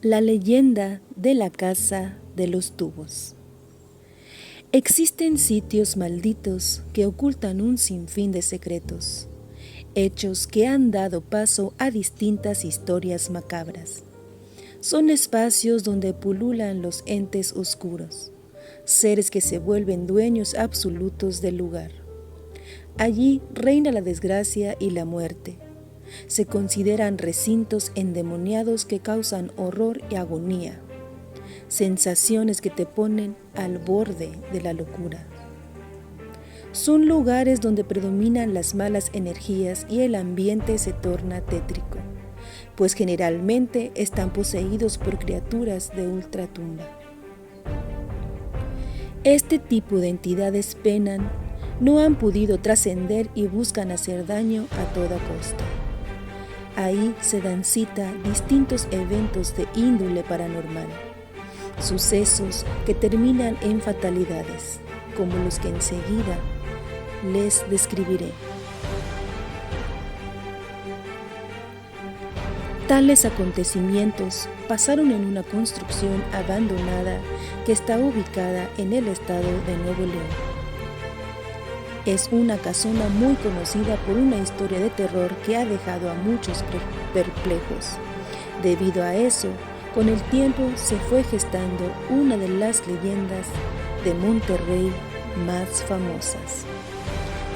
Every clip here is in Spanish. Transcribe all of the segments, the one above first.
La leyenda de la casa de los tubos. Existen sitios malditos que ocultan un sinfín de secretos, hechos que han dado paso a distintas historias macabras. Son espacios donde pululan los entes oscuros, seres que se vuelven dueños absolutos del lugar. Allí reina la desgracia y la muerte. Se consideran recintos endemoniados que causan horror y agonía, sensaciones que te ponen al borde de la locura. Son lugares donde predominan las malas energías y el ambiente se torna tétrico, pues generalmente están poseídos por criaturas de ultratumba. Este tipo de entidades penan, no han podido trascender y buscan hacer daño a toda costa. Ahí se dan cita distintos eventos de índole paranormal, sucesos que terminan en fatalidades, como los que enseguida les describiré. Tales acontecimientos pasaron en una construcción abandonada que está ubicada en el estado de Nuevo León. Es una casona muy conocida por una historia de terror que ha dejado a muchos perplejos. Debido a eso, con el tiempo se fue gestando una de las leyendas de Monterrey más famosas.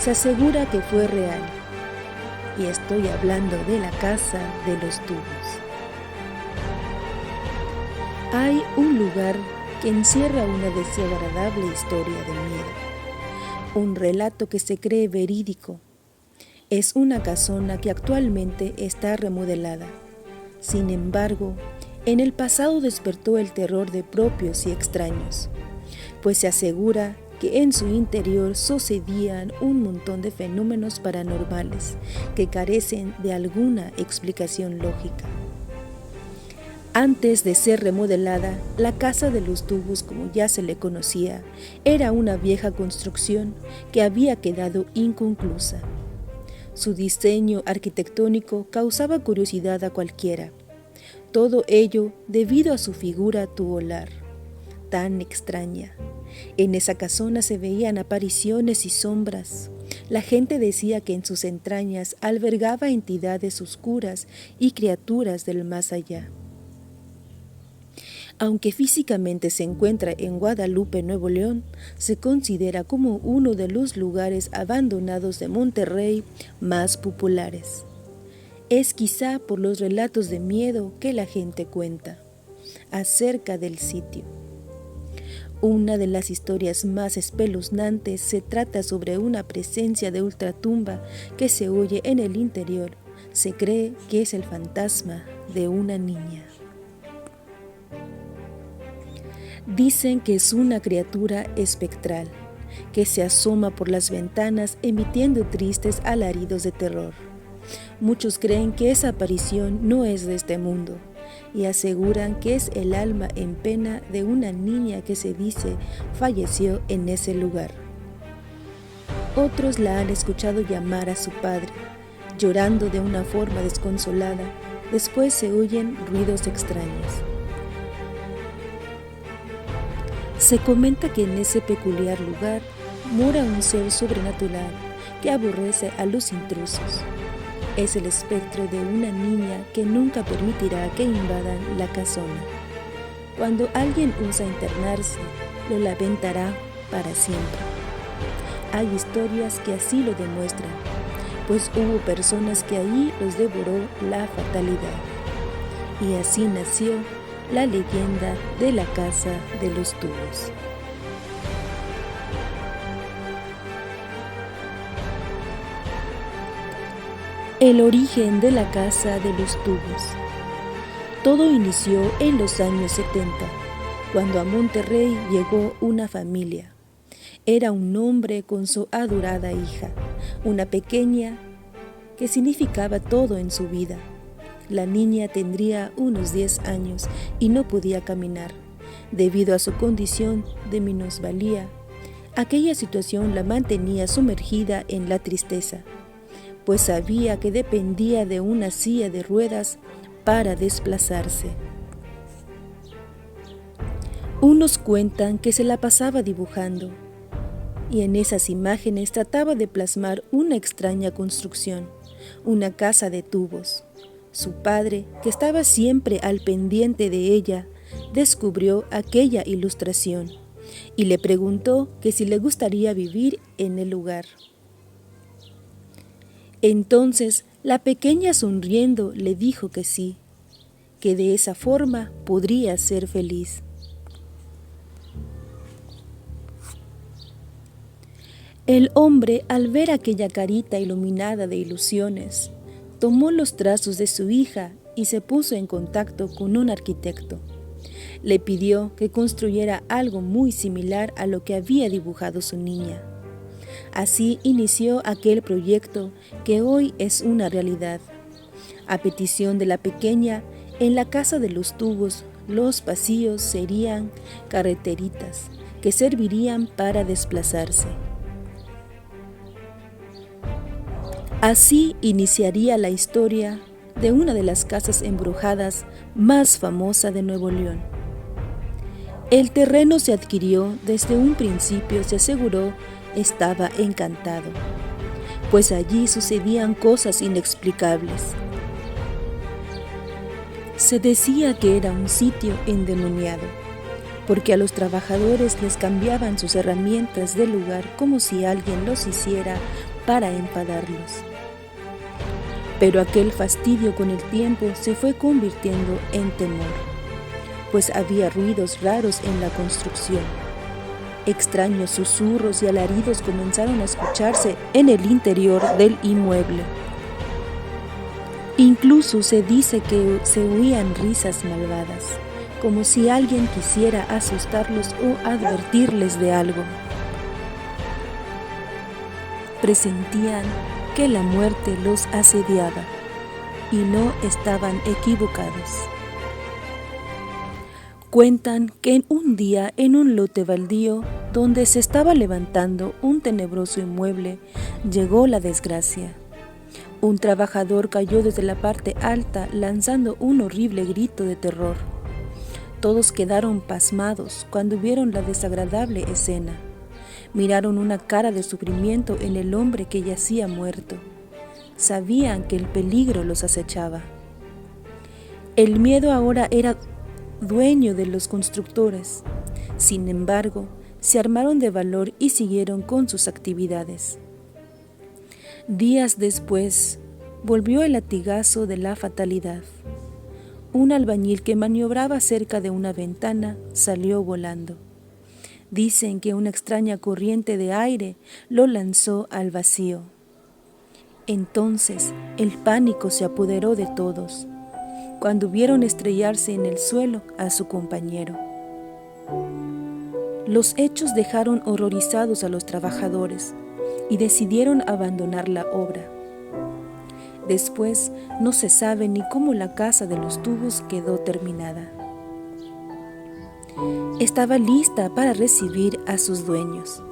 Se asegura que fue real, y estoy hablando de la Casa de los Tubos. Hay un lugar que encierra una desagradable historia de miedo. Un relato que se cree verídico. Es una casona que actualmente está remodelada. Sin embargo, en el pasado despertó el terror de propios y extraños, pues se asegura que en su interior sucedían un montón de fenómenos paranormales que carecen de alguna explicación lógica. Antes de ser remodelada, la Casa de los Tubos, como ya se le conocía, era una vieja construcción que había quedado inconclusa. Su diseño arquitectónico causaba curiosidad a cualquiera. Todo ello debido a su figura tubular, tan extraña. En esa casona se veían apariciones y sombras. La gente decía que en sus entrañas albergaba entidades oscuras y criaturas del más allá. Aunque físicamente se encuentra en Guadalupe, Nuevo León, se considera como uno de los lugares abandonados de Monterrey más populares. Es quizá por los relatos de miedo que la gente cuenta acerca del sitio. Una de las historias más espeluznantes se trata sobre una presencia de ultratumba que se oye en el interior. Se cree que es el fantasma de una niña. Dicen que es una criatura espectral, que se asoma por las ventanas emitiendo tristes alaridos de terror. Muchos creen que esa aparición no es de este mundo y aseguran que es el alma en pena de una niña que se dice falleció en ese lugar. Otros la han escuchado llamar a su padre, llorando de una forma desconsolada. Después se oyen ruidos extraños. Se comenta que en ese peculiar lugar mora un ser sobrenatural que aborrece a los intrusos. Es el espectro de una niña que nunca permitirá que invadan la casona. Cuando alguien usa internarse, lo lamentará para siempre. Hay historias que así lo demuestran, pues hubo personas que allí los devoró la fatalidad. Y así nació la leyenda de la Casa de los Tubos. El origen de la Casa de los Tubos. Todo inició en los años 70, cuando a Monterrey llegó una familia. Era un hombre con su adorada hija, una pequeña que significaba todo en su vida. La niña tendría unos 10 años y no podía caminar. Debido a su condición de minusvalía, aquella situación la mantenía sumergida en la tristeza, pues sabía que dependía de una silla de ruedas para desplazarse. Unos cuentan que se la pasaba dibujando, y en esas imágenes trataba de plasmar una extraña construcción, una casa de tubos. Su padre, que estaba siempre al pendiente de ella, descubrió aquella ilustración y le preguntó que si le gustaría vivir en el lugar. Entonces la pequeña, sonriendo, le dijo que sí, que de esa forma podría ser feliz. El hombre, al ver aquella carita iluminada de ilusiones, tomó los trazos de su hija y se puso en contacto con un arquitecto. Le pidió que construyera algo muy similar a lo que había dibujado su niña. Así inició aquel proyecto que hoy es una realidad. A petición de la pequeña, en la casa de los tubos, los pasillos serían carreteritas que servirían para desplazarse. Así iniciaría la historia de una de las casas embrujadas más famosa de Nuevo León. El terreno se adquirió desde un principio, se aseguró, estaba encantado, pues allí sucedían cosas inexplicables. Se decía que era un sitio endemoniado, porque a los trabajadores les cambiaban sus herramientas de lugar como si alguien los hiciera para enfadarlos. Pero aquel fastidio con el tiempo se fue convirtiendo en temor, pues había ruidos raros en la construcción. Extraños susurros y alaridos comenzaron a escucharse en el interior del inmueble. Incluso se dice que se oían risas malvadas, como si alguien quisiera asustarlos o advertirles de algo. Presentían que la muerte los asediaba y no estaban equivocados. Cuentan que un día en un lote baldío donde se estaba levantando un tenebroso inmueble, llegó la desgracia. Un trabajador cayó desde la parte alta lanzando un horrible grito de terror. Todos quedaron pasmados cuando vieron la desagradable escena. Miraron una cara de sufrimiento en el hombre que yacía muerto. Sabían que el peligro los acechaba. El miedo ahora era dueño de los constructores. Sin embargo, se armaron de valor y siguieron con sus actividades. Días después, volvió el latigazo de la fatalidad. Un albañil que maniobraba cerca de una ventana salió volando. Dicen que una extraña corriente de aire lo lanzó al vacío. Entonces el pánico se apoderó de todos, cuando vieron estrellarse en el suelo a su compañero. Los hechos dejaron horrorizados a los trabajadores y decidieron abandonar la obra. Después no se sabe ni cómo la casa de los tubos quedó terminada. Estaba lista para recibir a sus dueños.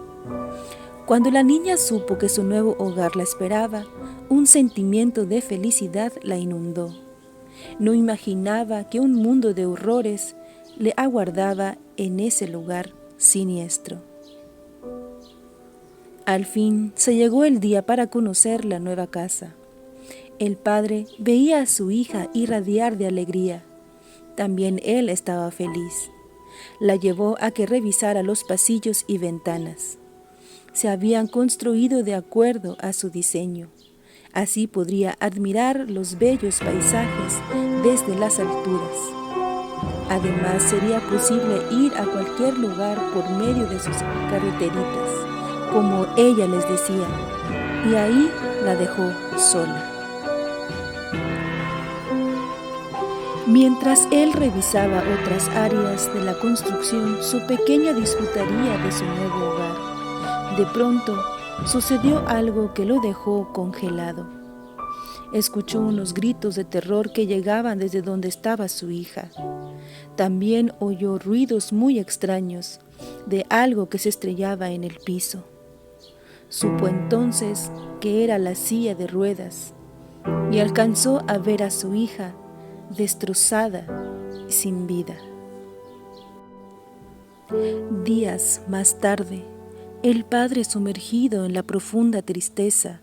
Cuando la niña supo que su nuevo hogar la esperaba, un sentimiento de felicidad la inundó. No imaginaba que un mundo de horrores le aguardaba en ese lugar siniestro. Al fin se llegó el día para conocer la nueva casa. El padre veía a su hija irradiar de alegría. También él estaba feliz. La llevó a que revisara los pasillos y ventanas. Se habían construido de acuerdo a su diseño. Así podría admirar los bellos paisajes desde las alturas. Además, sería posible ir a cualquier lugar por medio de sus carreteritas, como ella les decía, y ahí la dejó sola. Mientras él revisaba otras áreas de la construcción, su pequeña disfrutaría de su nuevo hogar. De pronto, sucedió algo que lo dejó congelado. Escuchó unos gritos de terror que llegaban desde donde estaba su hija. También oyó ruidos muy extraños de algo que se estrellaba en el piso. Supo entonces que era la silla de ruedas y alcanzó a ver a su hija destrozada y sin vida. Días más tarde, el padre, sumergido en la profunda tristeza,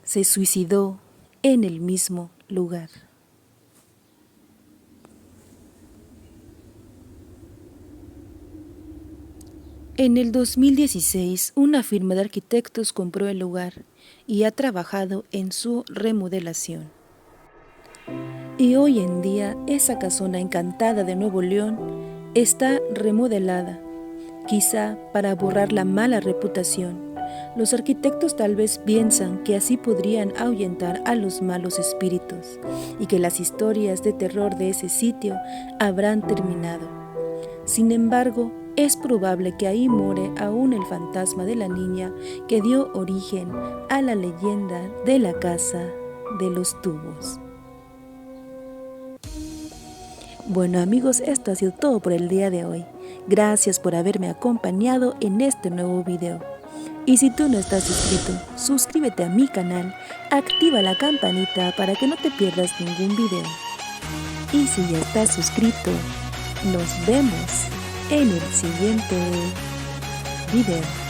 se suicidó en el mismo lugar. En el 2016, una firma de arquitectos compró el lugar y ha trabajado en su remodelación. Y hoy en día, esa casona encantada de Nuevo León está remodelada, quizá para borrar la mala reputación. Los arquitectos tal vez piensan que así podrían ahuyentar a los malos espíritus y que las historias de terror de ese sitio habrán terminado. Sin embargo, es probable que ahí more aún el fantasma de la niña que dio origen a la leyenda de la casa de los tubos. Bueno amigos, esto ha sido todo por el día de hoy. Gracias por haberme acompañado en este nuevo video. Y si tú no estás suscrito, suscríbete a mi canal, activa la campanita para que no te pierdas ningún video. Y si ya estás suscrito, nos vemos en el siguiente video.